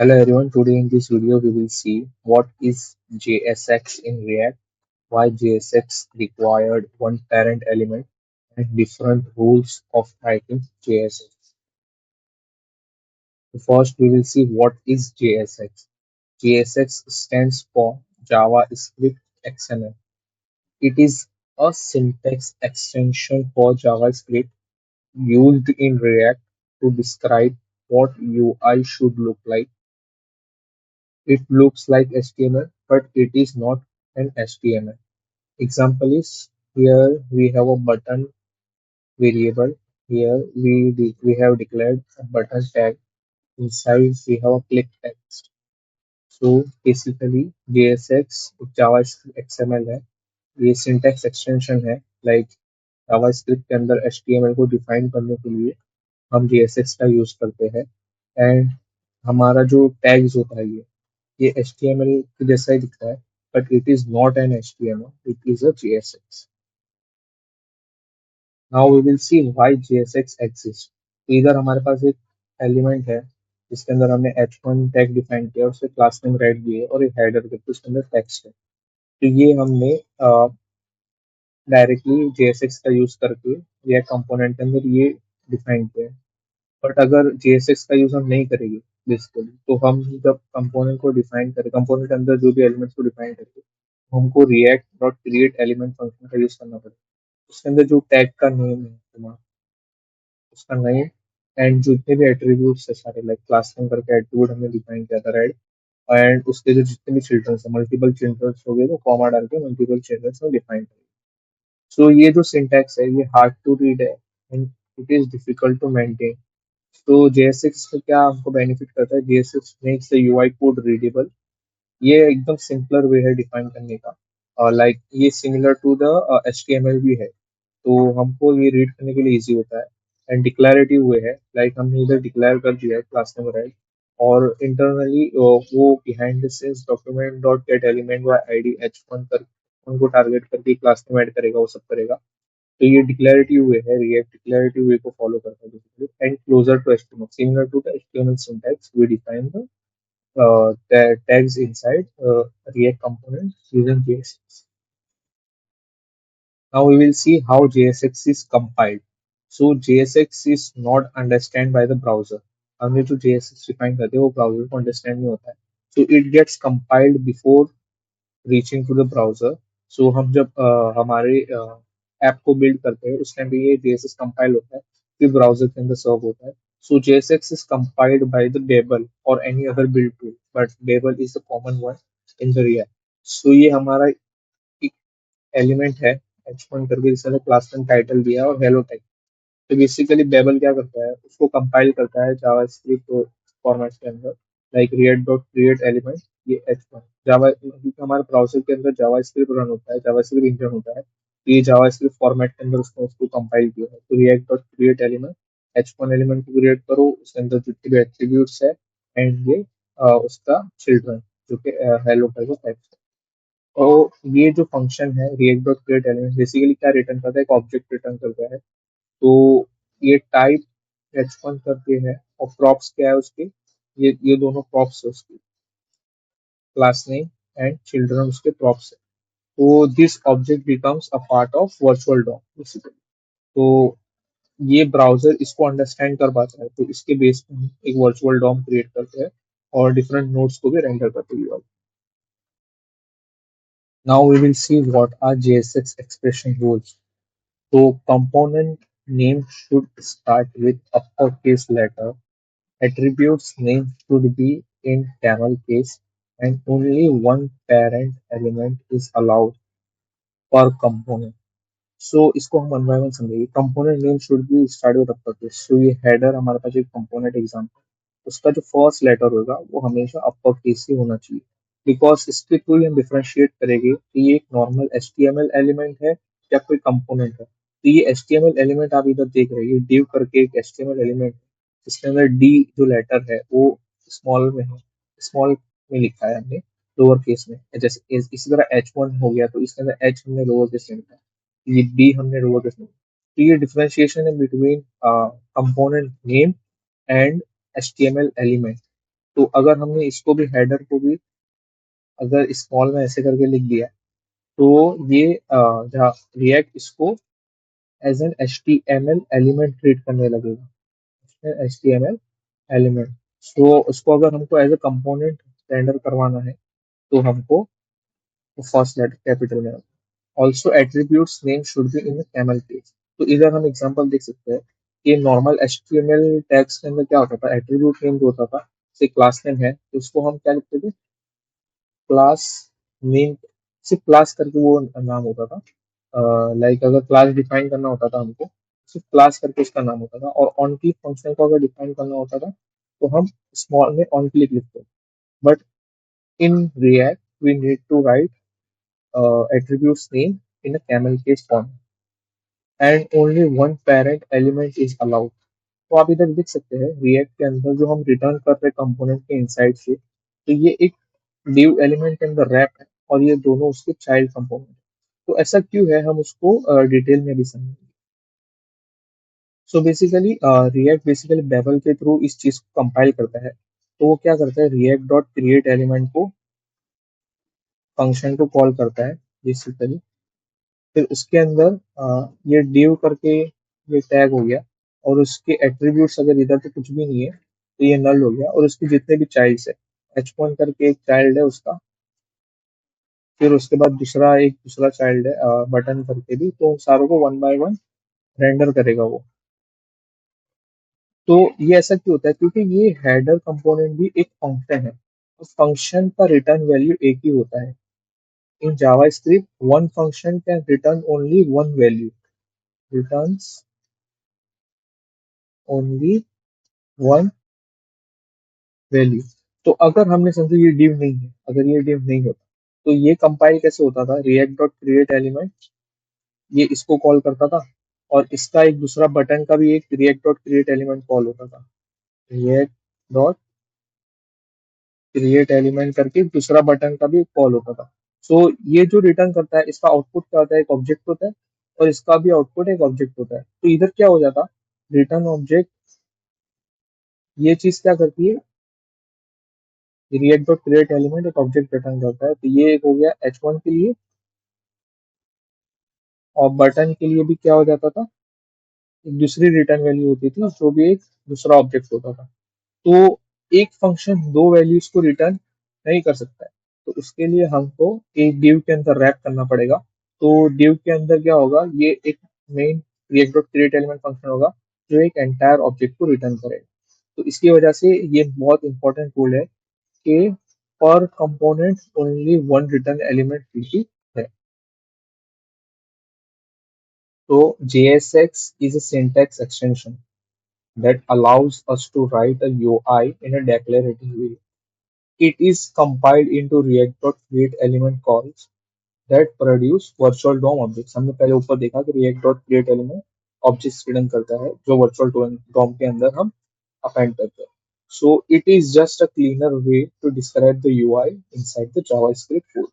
Hello everyone, today in this video we will see what is JSX in React, why JSX required one parent element, and different rules of writing JSX. So first we will see what is JSX. JSX stands for JavaScript XML. It is a syntax extension for JavaScript used in React to describe what UI should look like. It looks like HTML, but it is not an HTML. Example is here we have a button variable. Here we have declared a button tag. Inside we have a click text. So basically JSX JavaScript XML है. ये syntax extension है like JavaScript के अंदर HTML को define करने के लिए हम JSX का यूज करते हैं एंड हमारा जो टैग्स होता है ये HTML के जैसा ही दिखता है but it is not an HTML, it is a JSX. Now we will see why JSX exists. तो इधर हमारे पास एक एलिमेंट है जिसके अंदर हमने h1 टैग डिफाइन किया उसे क्लास नेम रेड दिए और एक हेडर करके उसके अंदर टेक्स्ट है तो ये हमने डायरेक्टली JSX का यूज करके रिएक्ट कंपोनेंट के अंदर ये डिफाइन किया है बट अगर JSX का यूज हम नहीं करेंगे बेसिकली तो हम जब कंपोनेंट को डिफाइन करें कंपोनेंट के अंदर जो भी एलिमेंट्स को डिफाइन करेंगे तो हमको react dot create element function का यूज करना पड़ेगा उसके अंदर जो टैग का नेम है तुम्हारा उसका नेम एंड जितने भी एट्रीब्यूट्स है सारे लाइक क्लास नेम करके एट्रीब्यूट हमने डिफाइन किया था राइट एंड उसके जो जितने भी चिल्ड्रंस है मल्टीपल चिल्ड्रंस हो गए तो कॉमा डाल के मल्टीपल चिल्ड्रंस में डिफाइन करेंगे सो ये जो सिंटैक्स है ये हार्ड टू रीड है and it is difficult to maintain तो JSX का क्या हमको बेनिफिट करता है JSX makes the UI code readable ये एकदम सिंपलर वे है डिफाइन करने का और लाइक ये सिमिलर टू द HTML भी है तो हमको ये रीड करने के लिए इजी होता है एंड डिक्लेरेटिव वे है लाइक हमने इधर डिक्लेयर कर दिया है क्लास नेम राइट और इंटरनली वो behind the scenes document dot gate element by ID h1 कर उनको टारगेट करके क्लास नेम ऐड करेगा वो सब करेगा तो ये डिक्लेरेटिव वे है रिएक्ट डिक्लेरेटिव वे को फॉलो करता है basically and closer to HTML similar to the HTML syntax we define the tags inside React components using JSX. Now we will see how JSX is compiled. So JSX is not understand by the browser. हमने जो JSX define करते हैं वो browser को understand नहीं होता है. So it gets compiled before reaching to the browser so हम जब हमारे ऐप को बिल्ड करते हैं उस टाइम पे ये JSX कंपाइल होता है फिर ब्राउजर के अंदर सर्व होता है so JSX is compiled by the Babel or any other build tool but Babel is the common one in the real so ये हमारा एक एलिमेंट है h1 करके जिसने क्लास में टाइटल दिया है और हेलो टाइप तो बेसिकली बेबल क्या करता है उसको कंपाइल करता है जावास्क्रिप्ट फॉर्मेट के अंदर like react dot create element ये h1 जावा क्योंकि हमारे ब्राउजर के अंदर जावास्क्रिप्ट रन होता है जावास्क्रिप्ट इंजन होता है तो ये जावास्क्रिप्ट फॉर्मेट के अंदर उसको उसको कंपाइल किया है तो react dot create element h1 element को क्रिएट करो उसके अंदर जितने भी एट्रीब्यूट्स है एंड ये उसका चिल्ड्रन जो कि हेलो का जो टेक्स्ट है तो ये जो फंक्शन है react dot create element basically क्या रिटर्न करता है एक ऑब्जेक्ट रिटर्न करता है तो ये टाइप h1 करके है और प्रॉप्स क्या है उसके ये दोनों प्रॉप्स है उसके क्लास नेम एंड चिल्ड्रन उसके प्रॉप्स है तो this object becomes a part of virtual DOM basically तो ये ब्राउजर इसको अंडरस्टैंड कर पाता है तो इसके बेस पे हम एक वर्चुअल डॉम क्रिएट करते हैं और डिफरेंट नोड्स को भी रेंडर करते हैं now we will see what are JSX expression rules so component name should start with uppercase letter. Attributes name should be in camel case and only one parent element is allowed per component. सो इसको हम one by one समझेंगे component name should be start with upper case so ये header हमारे पास एक component example उसका जो first letter होगा वो हमेशा अपर केस ही होना चाहिए बिकॉज इसके थ्रू हम डिफरेंशिएट करेंगे कि ये एक नॉर्मल HTML एलिमेंट है या कोई कंपोनेंट है तो ये HTML एलिमेंट आप इधर देख रहे हैं डिव करके एक HTML एलिमेंट जिसके अंदर डी जो लेटर है वो स्मॉल में है स्मॉल में लिखा है हमने लोअर केस में जैसे इसी तरह h1 हो गया तो इसके अंदर h हमने लोअर केस में लिखा है ये डी हमने लोअर केस में तो ये डिफरेंशिएशन है between component name and HTML element तो अगर हमने इसको भी हेडर को भी अगर स्मॉल में ऐसे करके लिख दिया तो ये जहाँ रिएक्ट इसको as an H T M L element treat करने लगेगा, H T M L element. तो उसको अगर हमको एज ए कंपोनेंट रेंडर करवाना है तो हमको फर्स्ट लेटर कैपिटल में also attributes name should be in camel case. तो इधर हम एग्जांपल देख सकते हैं कि नॉर्मल एचटीएमएल टैग्स के अंदर क्या होता था, एट्रीब्यूट नेम जो होता था, से क्लास नेम है तो उसको हम क्या लिखते थे, क्लास नेम, सिर्फ क्लास करके वो नाम होता था। लाइक अगर क्लास डिफाइन करना होता था हमको, सिर्फ क्लास करके उसका नाम होता था। और ऑन क्लिक फंक्शन को अगर डिफाइन करना होता था तो हम स्मॉल में ऑन क्लिक लिखते, but in React we need to write attributes name in a camel case form and only one parent element is allowed। तो आप इधर देख सकते हैं रिएक्ट के अंदर जो हम रिटर्न कर रहे कंपोनेंट के इनसाइड से, तो ये एक div एलिमेंट के अंदर रैप है और ये दोनों उसके चाइल्ड कंपोनेंट। तो ऐसा क्यों है हम उसको डिटेल में भी समझेंगे। So basically React basically Babel के थ्रू इस चीज को कंपाइल करता है। तो वो क्या करता है, रिएक्ट डॉट क्रिएट एलिमेंट को फंक्शन को कॉल करता है बेसिकली। फिर उसके अंदर ये div करके ये टैग हो गया और उसके एट्रीब्यूट्स अगर इधर पे कुछ भी नहीं है तो ये नल हो गया। और उसके जितने भी चाइल्ड्स है, h1 करके एक चाइल्ड है उसका, फिर उसके बाद दूसरा एक दूसरा चाइल्ड है बटन करके भी, तो उन सारों को वन बाय वन रेंडर करेगा वो। तो ये ऐसा क्यों होता है, क्योंकि ये हेडर कंपोनेंट भी एक फंक्शन है और फंक्शन का रिटर्न वैल्यू एक ही होता है। In JavaScript one function can return only one value, returns only one value. तो अगर हमने समझो ये div नहीं है, अगर ये div नहीं होता तो ये कंपाइल कैसे होता था, रिएक्ट डॉट क्रिएट एलिमेंट ये इसको कॉल करता था और इसका एक दूसरा बटन का भी एक react dot create element call होता था, रिएक्ट डॉट क्रिएट एलिमेंट करके दूसरा बटन का भी कॉल होता था। सो ये जो रिटर्न करता है इसका आउटपुट क्या होता है, एक ऑब्जेक्ट होता है और इसका भी आउटपुट एक ऑब्जेक्ट होता है। तो इधर क्या हो जाता, रिटर्न ऑब्जेक्ट ये चीज क्या करती है, रिएक्ट डॉट क्रिएट एलिमेंट एक ऑब्जेक्ट रिटर्न करता है। तो ये एक हो गया h1 के लिए, और बटन के लिए भी क्या हो जाता था, एक दूसरी रिटर्न वैल्यू होती थी जो भी एक दूसरा ऑब्जेक्ट होता था। तो एक फंक्शन दो वैल्यूज को रिटर्न नहीं कर सकता है, तो उसके लिए हमको एक div के अंदर रैप करना पड़ेगा। तो div के अंदर क्या होगा, ये एक main react dot create element function होगा जो एक एंटायर ऑब्जेक्ट को रिटर्न करेगा। तो इसकी वजह से ये बहुत इंपॉर्टेंट रूल है कि per component only one return element will be है। So JSX is a syntax extension that allows us to write a UI in a declarative way. It is compiled into React.create element calls that produce virtual DOM objects। हमने पहले ऊपर देखा कि React.create element objects return करता है जो virtual DOM के अंदर हम append करते हैं। So it is just a cleaner way to describe the UI inside the JavaScript code।